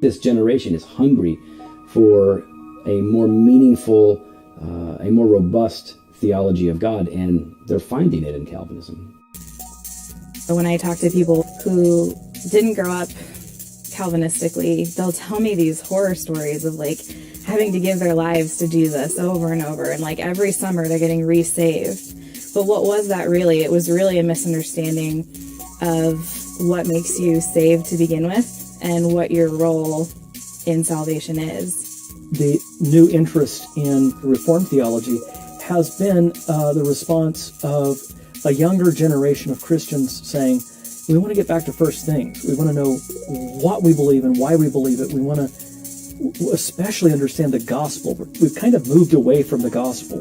This generation is hungry for a more meaningful, a more robust theology of God, and they're finding it in Calvinism. So when I talk to people who didn't grow up Calvinistically, they'll tell me these horror stories of like having to give their lives to Jesus over and over, and like every summer they're getting re-saved. But what was that really? It was really a misunderstanding of what makes you saved to begin with and what your role in salvation is. The new interest in Reformed theology has been the response of a younger generation of Christians saying, we want to get back to first things. We want to know what we believe and why we believe it. We want to especially understand the gospel. We've kind of moved away from the gospel.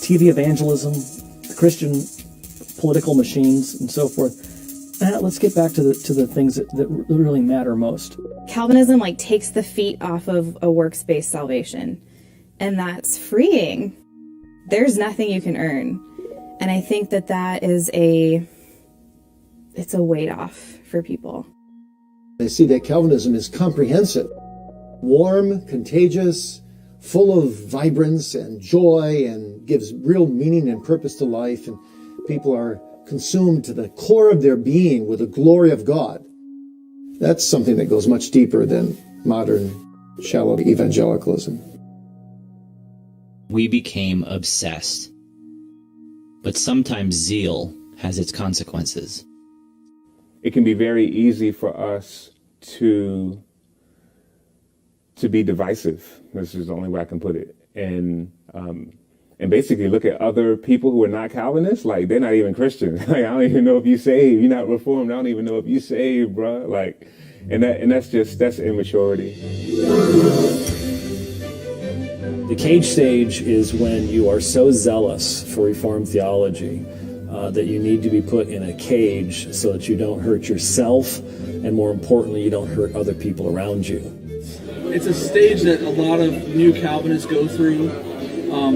TV evangelism, the Christian political machines, and so forth. Let's get back to the things that really matter most. Calvinism like takes the feet off of a works-based salvation, and that's freeing. There's nothing you can earn. And I think that is it's a weight off for people. I see that Calvinism is comprehensive, warm, contagious, full of vibrance and joy, and gives real meaning and purpose to life, and people are consumed to the core of their being with the glory of God. That's something that goes much deeper than modern shallow evangelicalism. We became obsessed. But sometimes zeal has its consequences. It can be very easy for us to be divisive. This is the only way I can put it. And basically look at other people who are not Calvinists, like they're not even Christians. Like, I don't even know if you saved. You're not Reformed. I don't even know if you saved, bro. Like, and that's immaturity. The cage stage is when you are so zealous for Reformed theology that you need to be put in a cage so that you don't hurt yourself, and more importantly, you don't hurt other people around you. It's a stage that a lot of new Calvinists go through.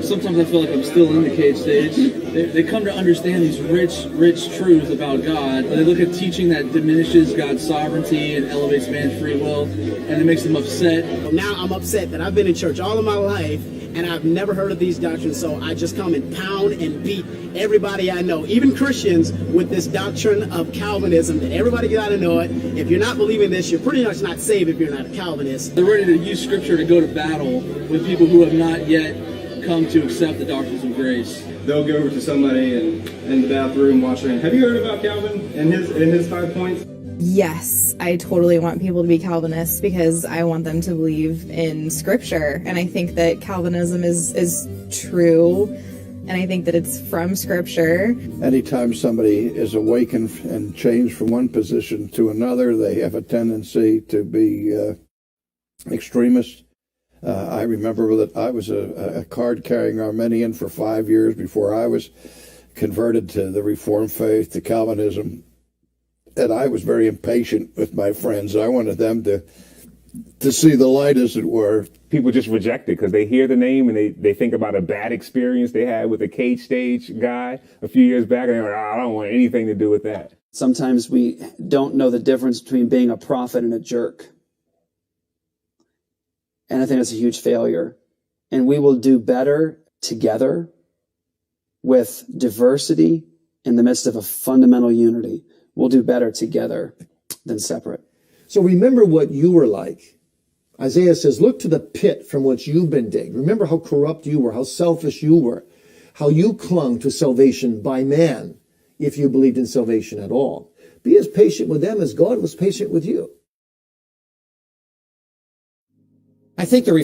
Sometimes I feel like I'm still in the cage stage. They come to understand these rich truths about God, but they look at teaching that diminishes God's sovereignty and elevates man's free will, and it makes them upset. Now I'm upset that I've been in church all of my life, and I've never heard of these doctrines, so I just come and pound and beat everybody I know, even Christians, with this doctrine of Calvinism, that everybody got to know it. If you're not believing this, you're pretty much not saved if you're not a Calvinist. They're ready to use Scripture to go to battle with people who have not yet come to accept the doctrines of grace. They'll go over to somebody in the bathroom watching, have you heard about Calvin and his 5 points? Yes, I totally want people to be Calvinists because I want them to believe in Scripture. And I think that Calvinism is true, and I think that it's from Scripture. Anytime somebody is awakened and changed from one position to another, they have a tendency to be extremist. I remember that I was a card-carrying Arminian for 5 years before I was converted to the Reformed faith, to Calvinism. And I was very impatient with my friends. I wanted them to see the light, as it were. People just reject it because they hear the name and they think about a bad experience they had with a cage stage guy a few years back, and they're like, oh, I don't want anything to do with that. Sometimes we don't know the difference between being a prophet and a jerk. And I think that's a huge failure. And we will do better together with diversity in the midst of a fundamental unity. We'll do better together than separate. So remember what you were like. Isaiah says, look to the pit from which you've been digged. Remember how corrupt you were, how selfish you were, how you clung to salvation by man, if you believed in salvation at all. Be as patient with them as God was patient with you. I think the